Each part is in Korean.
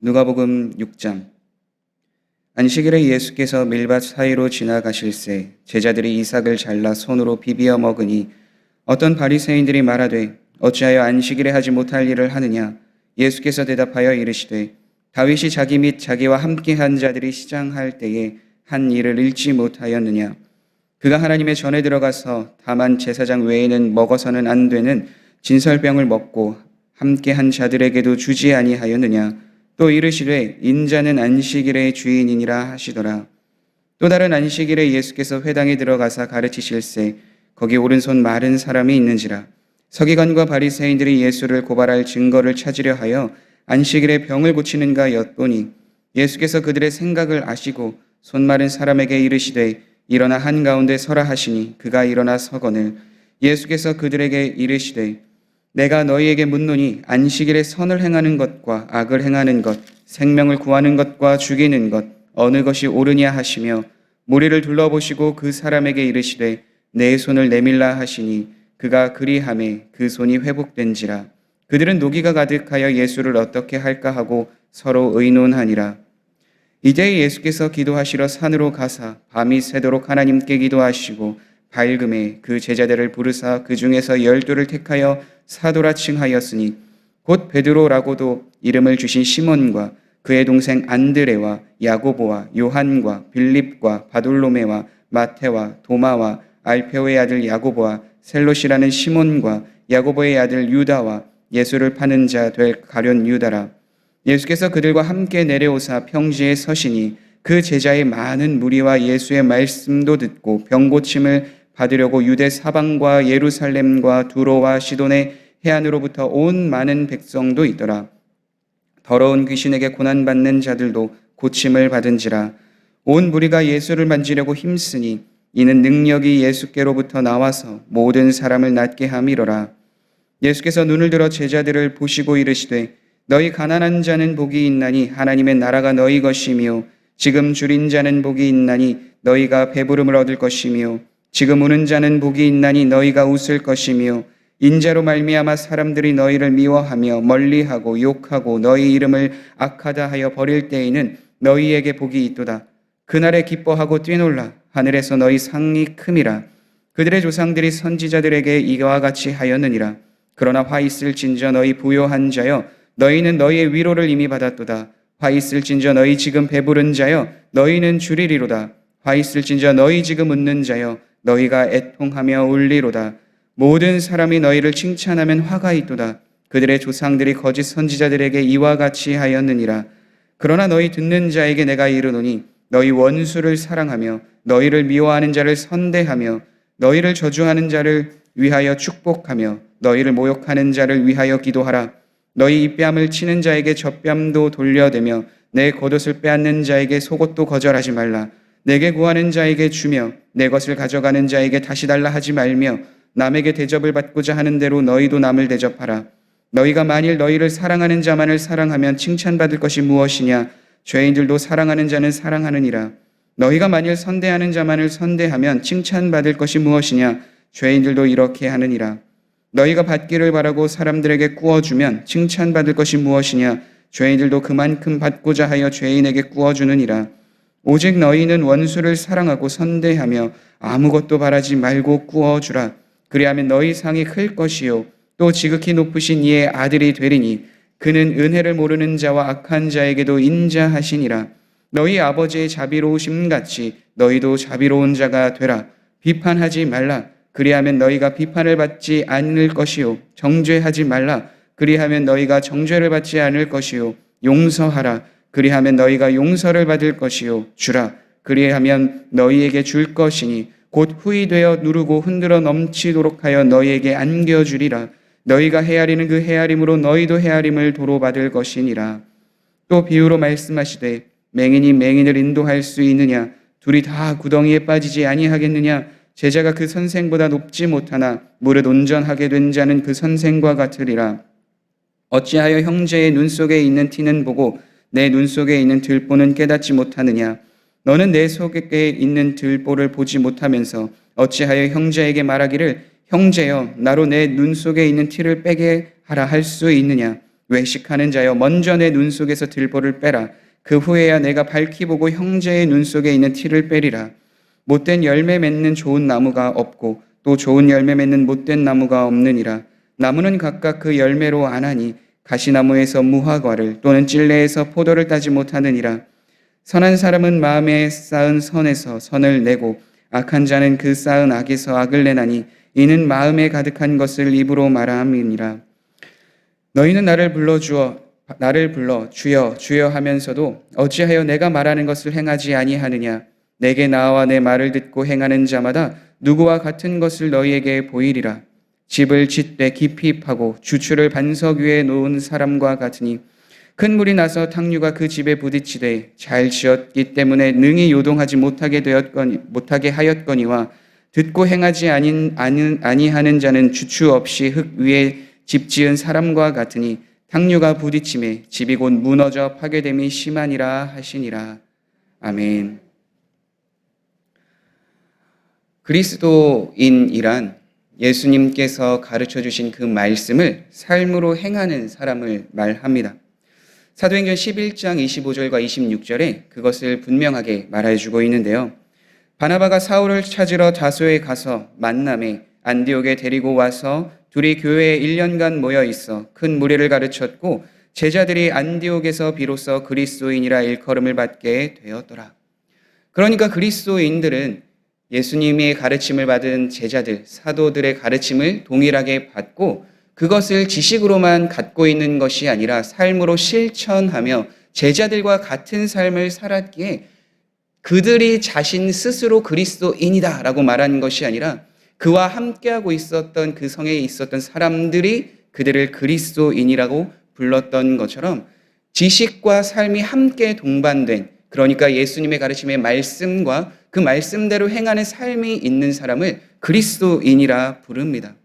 누가복음 6장. 안식일에 예수께서 밀밭 사이로 지나가실새 제자들이 이삭을 잘라 손으로 비비어 먹으니 어떤 바리새인들이 말하되 어찌하여 안식일에 하지 못할 일을 하느냐. 예수께서 대답하여 이르시되 다윗이 자기 및 자기와 함께한 자들이 시장할 때에 한 일을 잃지 못하였느냐. 그가 하나님의 전에 들어가서 다만 제사장 외에는 먹어서는 안 되는 진설병을 먹고 함께한 자들에게도 주지 아니하였느냐. 또 이르시되 인자는 안식일의 주인이니라 하시더라. 또 다른 안식일에 예수께서 회당에 들어가사 가르치실새 거기 오른손 마른 사람이 있는지라. 서기관과 바리새인들이 예수를 고발할 증거를 찾으려 하여 안식일에 병을 고치는가 엿보니 예수께서 그들의 생각을 아시고 손 마른 사람에게 이르시되 일어나 한가운데 서라 하시니 그가 일어나 서거늘 예수께서 그들에게 이르시되 내가 너희에게 묻노니 안식일에 선을 행하는 것과 악을 행하는 것, 생명을 구하는 것과 죽이는 것 어느 것이 옳으냐 하시며 무리를 둘러보시고 그 사람에게 이르시되 내 손을 내밀라 하시니 그가 그리하매 그 손이 회복된지라. 그들은 노기가 가득하여 예수를 어떻게 할까 하고 서로 의논하니라. 이제 예수께서 기도하시러 산으로 가사 밤이 새도록 하나님께 기도하시고 밝음에 그 제자들을 부르사 그 중에서 12를 택하여 사도라 칭하였으니 곧 베드로라고도 이름을 주신 시몬과 그의 동생 안드레와 야고보와 요한과 빌립과 바돌로메와 마태와 도마와 알페오의 아들 야고보와 셀롯이라는 시몬과 야고보의 아들 유다와 예수를 파는 자 될 가룟 유다라. 예수께서 그들과 함께 내려오사 평지에 서시니 그 제자의 많은 무리와 예수의 말씀도 듣고 병 고침을 받으려고 유대 사방과 예루살렘과 두로와 시돈의 해안으로부터 온 많은 백성도 있더라. 더러운 귀신에게 고난받는 자들도 고침을 받은지라. 온 무리가 예수를 만지려고 힘쓰니 이는 능력이 예수께로부터 나와서 모든 사람을 낫게 함이로라. 예수께서 눈을 들어 제자들을 보시고 이르시되 너희 가난한 자는 복이 있나니 하나님의 나라가 너희 것이며 지금 줄인 자는 복이 있나니 너희가 배부름을 얻을 것이며 지금 우는 자는 복이 있나니 너희가 웃을 것이며 인자로 말미암아 사람들이 너희를 미워하며 멀리하고 욕하고 너희 이름을 악하다 하여 버릴 때에는 너희에게 복이 있도다. 그날에 기뻐하고 뛰놀라. 하늘에서 너희 상이 큼이라. 그들의 조상들이 선지자들에게 이와 같이 하였느니라. 그러나 화 있을진저 너희 부요한 자여 너희는 너희의 위로를 이미 받았도다. 화 있을진저 너희 지금 배부른 자여 너희는 줄이리로다. 화 있을진저 너희 지금 웃는 자여 너희가 애통하며 울리로다. 모든 사람이 너희를 칭찬하면 화가 있도다. 그들의 조상들이 거짓 선지자들에게 이와 같이 하였느니라. 그러나 너희 듣는 자에게 내가 이르노니 너희 원수를 사랑하며 너희를 미워하는 자를 선대하며 너희를 저주하는 자를 위하여 축복하며 너희를 모욕하는 자를 위하여 기도하라. 너희 입뺨을 치는 자에게 젖뺨도 돌려대며 내 겉옷을 빼앗는 자에게 속옷도 거절하지 말라. 내게 구하는 자에게 주며 내 것을 가져가는 자에게 다시 달라 하지 말며 남에게 대접을 받고자 하는 대로 너희도 남을 대접하라. 너희가 만일 너희를 사랑하는 자만을 사랑하면 칭찬받을 것이 무엇이냐. 죄인들도 사랑하는 자는 사랑하느니라. 너희가 만일 선대하는 자만을 선대하면 칭찬받을 것이 무엇이냐. 죄인들도 이렇게 하느니라. 너희가 받기를 바라고 사람들에게 꾸어주면 칭찬받을 것이 무엇이냐. 죄인들도 그만큼 받고자 하여 죄인에게 꾸어주느니라. 오직 너희는 원수를 사랑하고 선대하며 아무것도 바라지 말고 꾸어주라. 그리하면 너희 상이 클 것이요 또 지극히 높으신 이의 아들이 되리니 그는 은혜를 모르는 자와 악한 자에게도 인자하시니라. 너희 아버지의 자비로우심같이 너희도 자비로운 자가 되라. 비판하지 말라. 그리하면 너희가 비판을 받지 않을 것이요 정죄하지 말라. 그리하면 너희가 정죄를 받지 않을 것이요 용서하라. 그리하면 너희가 용서를 받을 것이요 주라. 그리하면 너희에게 줄 것이니 곧 후이되어 누르고 흔들어 넘치도록 하여 너희에게 안겨주리라. 너희가 헤아리는 그 헤아림으로 너희도 헤아림을 도로 받을 것이니라. 또 비유로 말씀하시되 맹인이 맹인을 인도할 수 있느냐. 둘이 다 구덩이에 빠지지 아니하겠느냐. 제자가 그 선생보다 높지 못하나 무릇 온전하게 된 자는 그 선생과 같으리라. 어찌하여 형제의 눈 속에 있는 티는 보고 내 눈 속에 있는 들보는 깨닫지 못하느냐. 너는 내 속에 있는 들보를 보지 못하면서 어찌하여 형제에게 말하기를 형제여 나로 내 눈 속에 있는 티를 빼게 하라 할 수 있느냐. 외식하는 자여, 먼저 내 눈 속에서 들보를 빼라. 그 후에야 내가 밝히 보고 형제의 눈 속에 있는 티를 빼리라. 못된 열매 맺는 좋은 나무가 없고 또 좋은 열매 맺는 못된 나무가 없느니라. 나무는 각각 그 열매로 아나니 가시나무에서 무화과를 또는 찔레에서 포도를 따지 못하느니라. 선한 사람은 마음에 쌓은 선에서 선을 내고 악한 자는 그 쌓은 악에서 악을 내나니 이는 마음에 가득한 것을 입으로 말함이니라. 너희는 나를 불러 주여 주여 하면서도 어찌하여 내가 말하는 것을 행하지 아니하느냐. 내게 나와 내 말을 듣고 행하는 자마다 누구와 같은 것을 너희에게 보이리라. 집을 짓되 깊이 파고 주추를 반석 위에 놓은 사람과 같으니 큰 물이 나서 탕류가 그 집에 부딪히되 잘 지었기 때문에 능히 요동하지 못하게 하였거니와 듣고 행하지 아니하는 자는 주추 없이 흙 위에 집 지은 사람과 같으니 탕류가 부딪힘에 집이 곧 무너져 파괴됨이 심하니라 하시니라. 아멘. 그리스도인이란 예수님께서 가르쳐 주신 그 말씀을 삶으로 행하는 사람을 말합니다. 사도행전 11장 25절과 26절에 그것을 분명하게 말해주고 있는데요. 바나바가 사울을 찾으러 다소에 가서 만남에 안디옥에 데리고 와서 둘이 교회에 1년간 모여 있어 큰 무리를 가르쳤고 제자들이 안디옥에서 비로소 그리스도인이라 일컬음을 받게 되었더라. 그러니까 그리스도인들은 예수님의 가르침을 받은 제자들, 사도들의 가르침을 동일하게 받고 그것을 지식으로만 갖고 있는 것이 아니라 삶으로 실천하며 제자들과 같은 삶을 살았기에 그들이 자신 스스로 그리스도인이다 라고 말한 것이 아니라 그와 함께하고 있었던 그 성에 있었던 사람들이 그들을 그리스도인이라고 불렀던 것처럼 지식과 삶이 함께 동반된, 그러니까 예수님의 가르침의 말씀과 그 말씀대로 행하는 삶이 있는 사람을 그리스도인이라 부릅니다.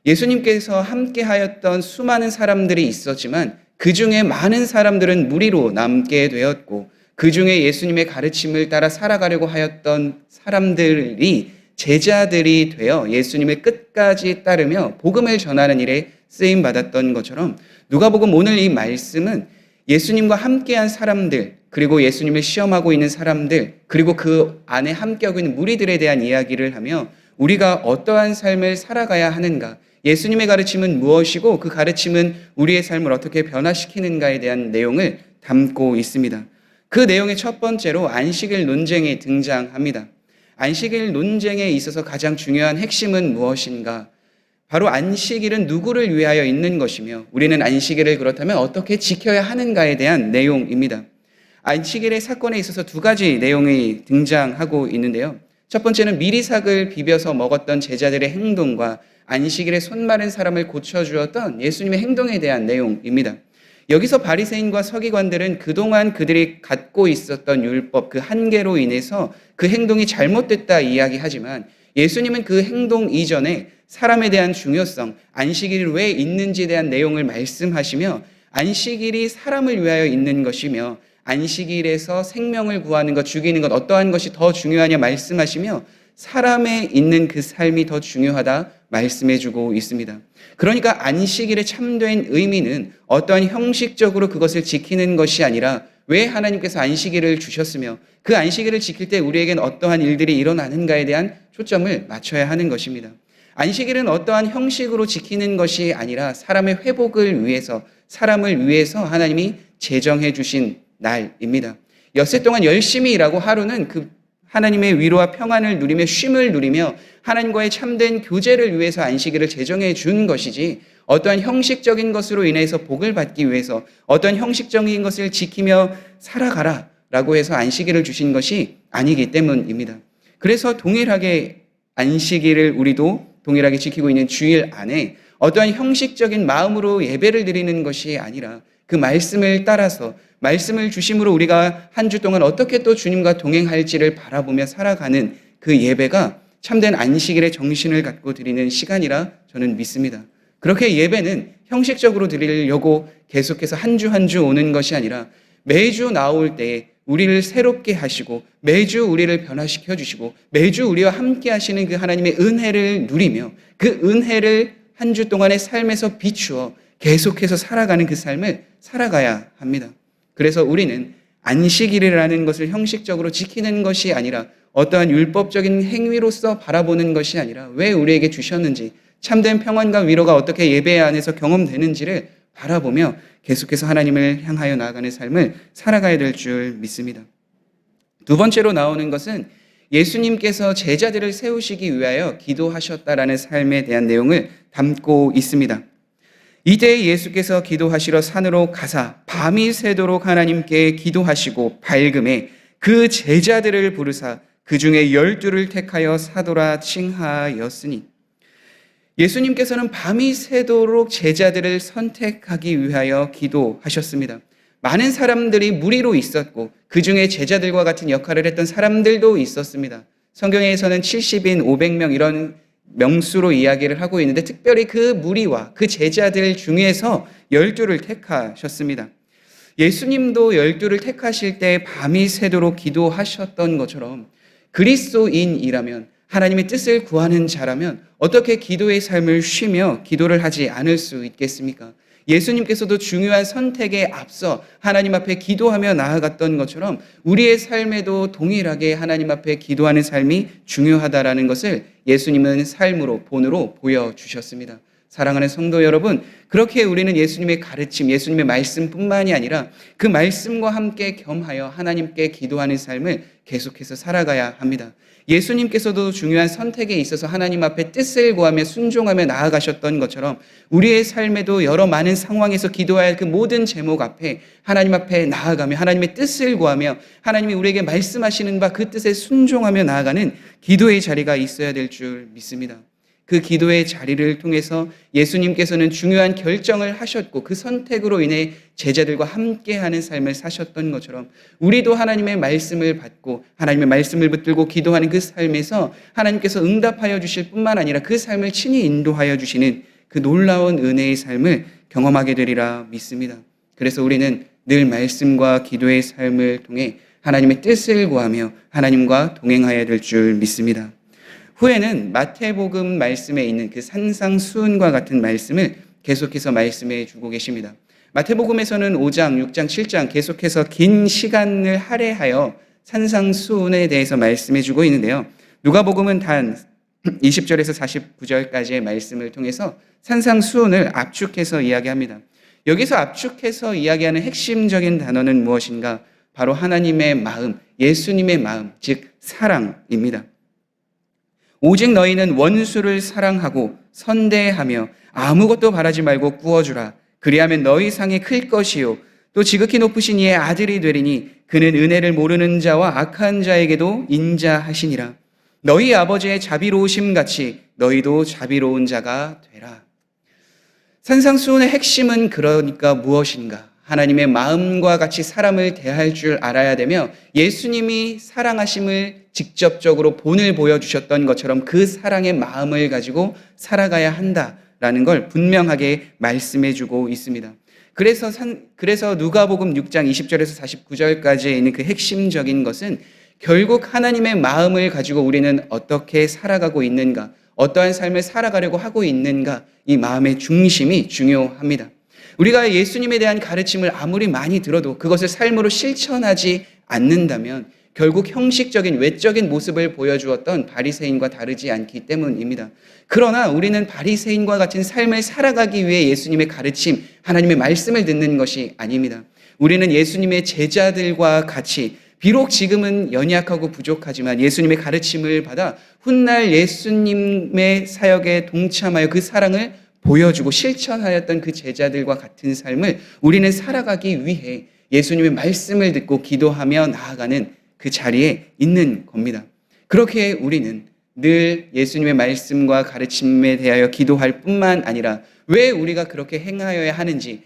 예수님께서 함께하였던 수많은 사람들이 있었지만 그 중에 많은 사람들은 무리로 남게 되었고 그 중에 예수님의 가르침을 따라 살아가려고 하였던 사람들이 제자들이 되어 예수님을 끝까지 따르며 복음을 전하는 일에 쓰임받았던 것처럼 누가복음 오늘 이 말씀은 예수님과 함께한 사람들, 그리고 예수님을 시험하고 있는 사람들, 그리고 그 안에 함께하고 있는 무리들에 대한 이야기를 하며 우리가 어떠한 삶을 살아가야 하는가, 예수님의 가르침은 무엇이고 그 가르침은 우리의 삶을 어떻게 변화시키는가에 대한 내용을 담고 있습니다. 그 내용의 첫 번째로 안식일 논쟁이 등장합니다. 안식일 논쟁에 있어서 가장 중요한 핵심은 무엇인가? 바로 안식일은 누구를 위하여 있는 것이며 우리는 안식일을 그렇다면 어떻게 지켜야 하는가에 대한 내용입니다. 안식일의 사건에 있어서 두 가지 내용이 등장하고 있는데요. 첫 번째는 미리삭을 비벼서 먹었던 제자들의 행동과 안식일에 손 마른 사람을 고쳐주었던 예수님의 행동에 대한 내용입니다. 여기서 바리새인과 서기관들은 그동안 그들이 갖고 있었던 율법, 그 한계로 인해서 그 행동이 잘못됐다 이야기하지만 예수님은 그 행동 이전에 사람에 대한 중요성, 안식일이 왜 있는지에 대한 내용을 말씀하시며 안식일이 사람을 위하여 있는 것이며 안식일에서 생명을 구하는 것, 죽이는 것 어떠한 것이 더 중요하냐 말씀하시며 사람에 있는 그 삶이 더 중요하다 말씀해주고 있습니다. 그러니까 안식일의 참된 의미는 어떠한 형식적으로 그것을 지키는 것이 아니라 왜 하나님께서 안식일을 주셨으며 그 안식일을 지킬 때 우리에겐 어떠한 일들이 일어나는가에 대한 초점을 맞춰야 하는 것입니다. 안식일은 어떠한 형식으로 지키는 것이 아니라 사람의 회복을 위해서, 사람을 위해서 하나님이 제정해 주신 날입니다. 엿새 동안 열심히 일하고 하루는 그 하나님의 위로와 평안을 누리며 쉼을 누리며 하나님과의 참된 교제를 위해서 안식일을 제정해 준 것이지 어떠한 형식적인 것으로 인해서 복을 받기 위해서 어떠한 형식적인 것을 지키며 살아가라 라고 해서 안식일을 주신 것이 아니기 때문입니다. 그래서 동일하게 안식일을 우리도 동일하게 지키고 있는 주일 안에 어떠한 형식적인 마음으로 예배를 드리는 것이 아니라 그 말씀을 따라서 말씀을 주심으로 우리가 한 주 동안 어떻게 또 주님과 동행할지를 바라보며 살아가는 그 예배가 참된 안식일의 정신을 갖고 드리는 시간이라 저는 믿습니다. 그렇게 예배는 형식적으로 드리려고 계속해서 한 주 한 주 오는 것이 아니라 매주 나올 때에 우리를 새롭게 하시고 매주 우리를 변화시켜 주시고 매주 우리와 함께 하시는 그 하나님의 은혜를 누리며 그 은혜를 한 주 동안의 삶에서 비추어 계속해서 살아가는 그 삶을 살아가야 합니다. 그래서 우리는 안식일이라는 것을 형식적으로 지키는 것이 아니라 어떠한 율법적인 행위로서 바라보는 것이 아니라 왜 우리에게 주셨는지, 참된 평안과 위로가 어떻게 예배 안에서 경험되는지를 바라보며 계속해서 하나님을 향하여 나아가는 삶을 살아가야 될 줄 믿습니다. 두 번째로 나오는 것은 예수님께서 제자들을 세우시기 위하여 기도하셨다라는 삶에 대한 내용을 담고 있습니다. 이때 예수께서 기도하시러 산으로 가사 밤이 새도록 하나님께 기도하시고 밝음에 그 제자들을 부르사 그 중에 12를 택하여 사도라 칭하였으니, 예수님께서는 밤이 새도록 제자들을 선택하기 위하여 기도하셨습니다. 많은 사람들이 무리로 있었고 그 중에 제자들과 같은 역할을 했던 사람들도 있었습니다. 성경에서는 70인, 500명 이런 명수로 이야기를 하고 있는데 특별히 그 무리와 그 제자들 중에서 12를 택하셨습니다. 예수님도 12를 택하실 때 밤이 새도록 기도하셨던 것처럼 그리스도인이라면, 하나님의 뜻을 구하는 자라면 어떻게 기도의 삶을 쉬며 기도를 하지 않을 수 있겠습니까? 예수님께서도 중요한 선택에 앞서 하나님 앞에 기도하며 나아갔던 것처럼 우리의 삶에도 동일하게 하나님 앞에 기도하는 삶이 중요하다라는 것을 예수님은 삶으로, 본으로 보여주셨습니다. 사랑하는 성도 여러분, 그렇게 우리는 예수님의 가르침, 예수님의 말씀뿐만이 아니라 그 말씀과 함께 겸하여 하나님께 기도하는 삶을 계속해서 살아가야 합니다. 예수님께서도 중요한 선택에 있어서 하나님 앞에 뜻을 구하며 순종하며 나아가셨던 것처럼 우리의 삶에도 여러 많은 상황에서 기도해야 할 그 모든 제목 앞에 하나님 앞에 나아가며 하나님의 뜻을 구하며 하나님이 우리에게 말씀하시는 바 그 뜻에 순종하며 나아가는 기도의 자리가 있어야 될 줄 믿습니다. 그 기도의 자리를 통해서 예수님께서는 중요한 결정을 하셨고 그 선택으로 인해 제자들과 함께하는 삶을 사셨던 것처럼 우리도 하나님의 말씀을 받고 하나님의 말씀을 붙들고 기도하는 그 삶에서 하나님께서 응답하여 주실 뿐만 아니라 그 삶을 친히 인도하여 주시는 그 놀라운 은혜의 삶을 경험하게 되리라 믿습니다. 그래서 우리는 늘 말씀과 기도의 삶을 통해 하나님의 뜻을 구하며 하나님과 동행하여야 될 줄 믿습니다. 후에는 마태복음 말씀에 있는 그 산상수훈과 같은 말씀을 계속해서 말씀해 주고 계십니다. 마태복음에서는 5장, 6장, 7장 계속해서 긴 시간을 할애하여 산상수훈에 대해서 말씀해 주고 있는데요. 누가복음은 단 20절에서 49절까지의 말씀을 통해서 산상수훈을 압축해서 이야기합니다. 여기서 압축해서 이야기하는 핵심적인 단어는 무엇인가? 바로 하나님의 마음, 예수님의 마음, 즉 사랑입니다. 오직 너희는 원수를 사랑하고 선대하며 아무것도 바라지 말고 꾸어주라. 그리하면 너희 상이 클 것이요 또 지극히 높으신 이의 아들이 되리니 그는 은혜를 모르는 자와 악한 자에게도 인자하시니라. 너희 아버지의 자비로우심 같이 너희도 자비로운 자가 되라. 산상수훈의 핵심은 그러니까 무엇인가? 하나님의 마음과 같이 사람을 대할 줄 알아야 되며 예수님이 사랑하심을 직접적으로 본을 보여주셨던 것처럼 그 사랑의 마음을 가지고 살아가야 한다라는 걸 분명하게 말씀해주고 있습니다. 그래서 누가복음 6장 20절에서 49절까지에 있는 그 핵심적인 것은 결국 하나님의 마음을 가지고 우리는 어떻게 살아가고 있는가, 어떠한 삶을 살아가려고 하고 있는가, 이 마음의 중심이 중요합니다. 우리가 예수님에 대한 가르침을 아무리 많이 들어도 그것을 삶으로 실천하지 않는다면 결국 형식적인 외적인 모습을 보여주었던 바리새인과 다르지 않기 때문입니다. 그러나 우리는 바리새인과 같은 삶을 살아가기 위해 예수님의 가르침, 하나님의 말씀을 듣는 것이 아닙니다. 우리는 예수님의 제자들과 같이 비록 지금은 연약하고 부족하지만 예수님의 가르침을 받아 훗날 예수님의 사역에 동참하여 그 사랑을 보여주고 실천하였던 그 제자들과 같은 삶을 우리는 살아가기 위해 예수님의 말씀을 듣고 기도하며 나아가는 그 자리에 있는 겁니다. 그렇게 우리는 늘 예수님의 말씀과 가르침에 대하여 기도할 뿐만 아니라 왜 우리가 그렇게 행하여야 하는지,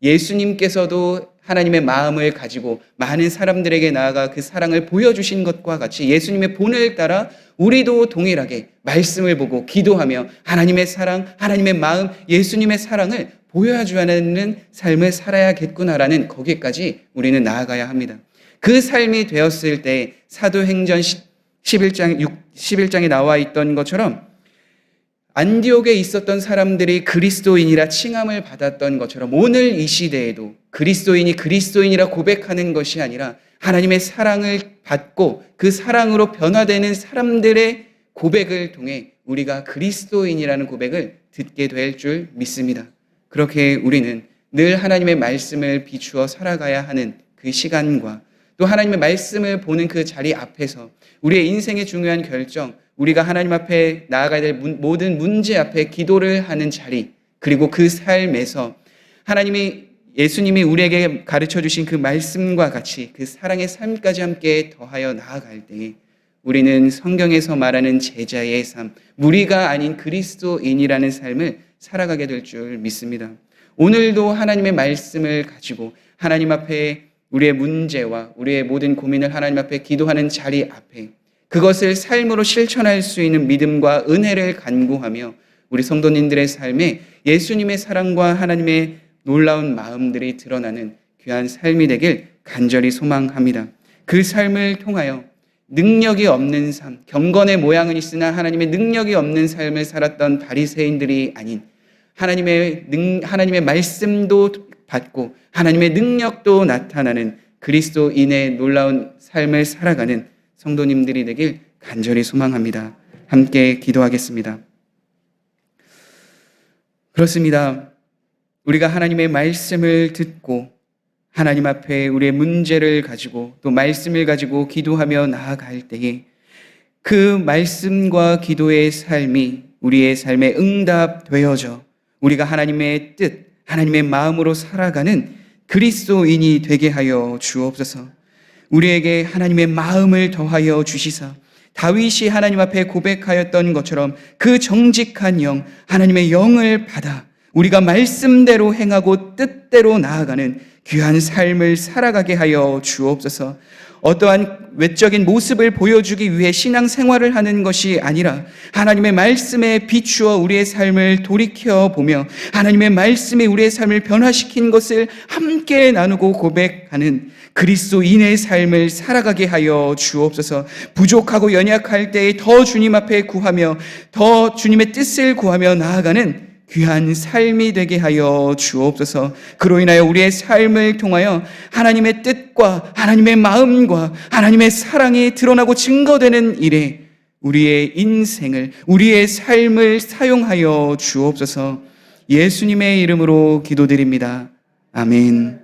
예수님께서도 하나님의 마음을 가지고 많은 사람들에게 나아가 그 사랑을 보여주신 것과 같이 예수님의 본을 따라 우리도 동일하게 말씀을 보고 기도하며 하나님의 사랑, 하나님의 마음, 예수님의 사랑을 보여주는 삶을 살아야겠구나라는 거기까지 우리는 나아가야 합니다. 그 삶이 되었을 때 사도행전 11장에 나와 있던 것처럼 안디옥에 있었던 사람들이 그리스도인이라 칭함을 받았던 것처럼 오늘 이 시대에도 그리스도인이 그리스도인이라 고백하는 것이 아니라 하나님의 사랑을 받고 그 사랑으로 변화되는 사람들의 고백을 통해 우리가 그리스도인이라는 고백을 듣게 될 줄 믿습니다. 그렇게 우리는 늘 하나님의 말씀을 비추어 살아가야 하는 그 시간과 또 하나님의 말씀을 보는 그 자리 앞에서 우리의 인생의 중요한 결정, 우리가 하나님 앞에 나아가야 될 모든 문제 앞에 기도를 하는 자리, 그리고 그 삶에서 예수님이 우리에게 가르쳐 주신 그 말씀과 같이 그 사랑의 삶까지 함께 더하여 나아갈 때에 우리는 성경에서 말하는 제자의 삶, 무리가 아닌 그리스도인이라는 삶을 살아가게 될 줄 믿습니다. 오늘도 하나님의 말씀을 가지고 하나님 앞에 우리의 문제와 우리의 모든 고민을 하나님 앞에 기도하는 자리 앞에 그것을 삶으로 실천할 수 있는 믿음과 은혜를 간구하며 우리 성도님들의 삶에 예수님의 사랑과 하나님의 놀라운 마음들이 드러나는 귀한 삶이 되길 간절히 소망합니다. 그 삶을 통하여 능력이 없는 삶, 경건의 모양은 있으나 하나님의 능력이 없는 삶을 살았던 바리새인들이 아닌 하나님의 말씀도 받고 하나님의 능력도 나타나는 그리스도인의 놀라운 삶을 살아가는 성도님들이 되길 간절히 소망합니다. 함께 기도하겠습니다. 그렇습니다. 우리가 하나님의 말씀을 듣고 하나님 앞에 우리의 문제를 가지고 또 말씀을 가지고 기도하며 나아갈 때에 그 말씀과 기도의 삶이 우리의 삶에 응답되어져 우리가 하나님의 뜻, 하나님의 마음으로 살아가는 그리스도인이 되게 하여 주옵소서. 우리에게 하나님의 마음을 더하여 주시사 다윗이 하나님 앞에 고백하였던 것처럼 그 정직한 영, 하나님의 영을 받아 우리가 말씀대로 행하고 뜻대로 나아가는 귀한 삶을 살아가게 하여 주옵소서. 어떠한 외적인 모습을 보여주기 위해 신앙생활을 하는 것이 아니라 하나님의 말씀에 비추어 우리의 삶을 돌이켜보며 하나님의 말씀이 우리의 삶을 변화시킨 것을 함께 나누고 고백하는 그리스도인의 삶을 살아가게 하여 주옵소서. 부족하고 연약할 때에 더 주님 앞에 구하며 더 주님의 뜻을 구하며 나아가는 귀한 삶이 되게 하여 주옵소서. 그로 인하여 우리의 삶을 통하여 하나님의 뜻과 하나님의 마음과 하나님의 사랑이 드러나고 증거되는 일에 우리의 인생을, 우리의 삶을 사용하여 주옵소서. 예수님의 이름으로 기도드립니다. 아멘.